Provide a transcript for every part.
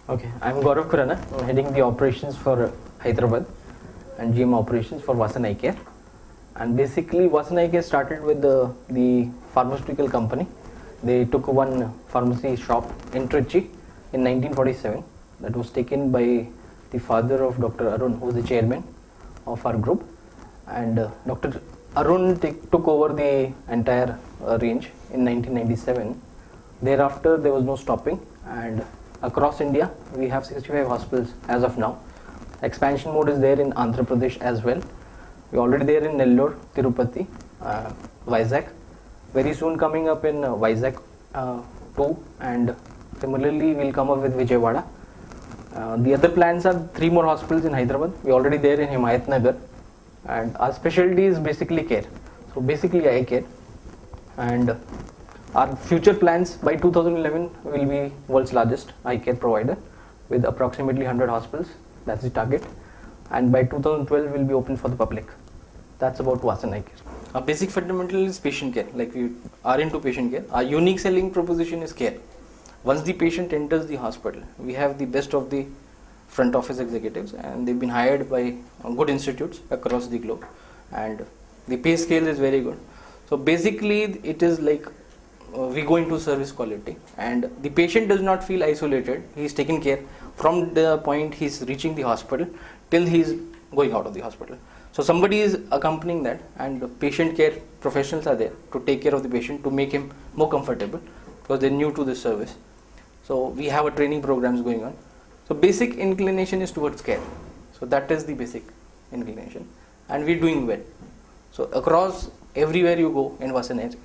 Okay, I'm Gaurav Khurana. I'm heading the operations for Hyderabad and GM operations for Vasan Eye Care. And basically, Vasan Eye Care started with the pharmaceutical company. They took one pharmacy shop in Trichy in 1947. That was taken by the father of Dr. Arun, who is the chairman of our group. And Dr. Arun took over the entire range in 1997. Thereafter, there was no stopping, and across India, we have 65 hospitals as of now. Expansion mode is there in Andhra Pradesh as well. We're already there in Nellore, Tirupati, Vizag. Very soon coming up in Vizag too, and similarly we'll come up with Vijayawada. The other plans are 3 more hospitals in Hyderabad. We're already there in Himayat Nagar, and our specialty is basically care. So basically eye care, and our future plans by 2011 will be world's largest eye care provider with approximately 100 hospitals. That's the target. And by 2012 will be open for the public. That's about Vasan Eye Care. Our basic fundamental is patient care. Like we are into patient care. Our unique selling proposition is care. Once the patient enters the hospital, we have the best of the front office executives, and they've been hired by good institutes across the globe, and the pay scale is very good. So basically it is like we go into service quality, and the patient does not feel isolated. He is taken care from the point he is reaching the hospital till he is going out of the hospital. So somebody is accompanying that, and the patient care professionals are there to take care of the patient, to make him more comfortable, because they're new to this service. So we have a training programs going on. So basic inclination is towards care. So that is the basic inclination, and we're doing well. So across everywhere you go in Vasan Eye,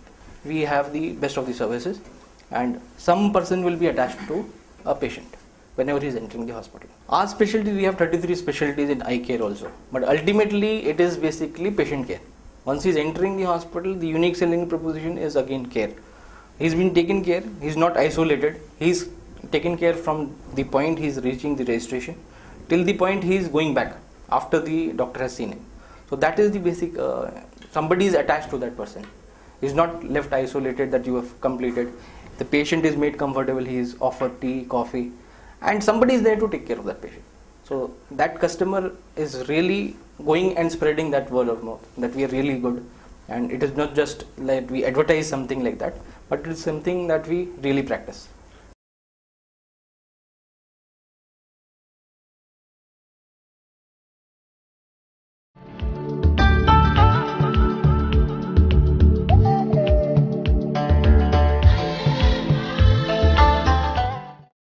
we have the best of the services, and some person will be attached to a patient whenever he is entering the hospital. Our specialty, we have 33 specialties in eye care also, but ultimately it is basically patient care. Once he is entering the hospital, the unique selling proposition is again care. He's been taken care, he's not isolated, he's taken care from the point he's reaching the registration till the point he is going back after the doctor has seen him. So that is the basic, somebody is attached to that person. He's not left isolated that you have completed. The patient is made comfortable, he is offered tea, coffee, and somebody is there to take care of that patient. So that customer is really going and spreading that word of mouth that we are really good, and it is not just like we advertise something like that, but it is something that we really practice.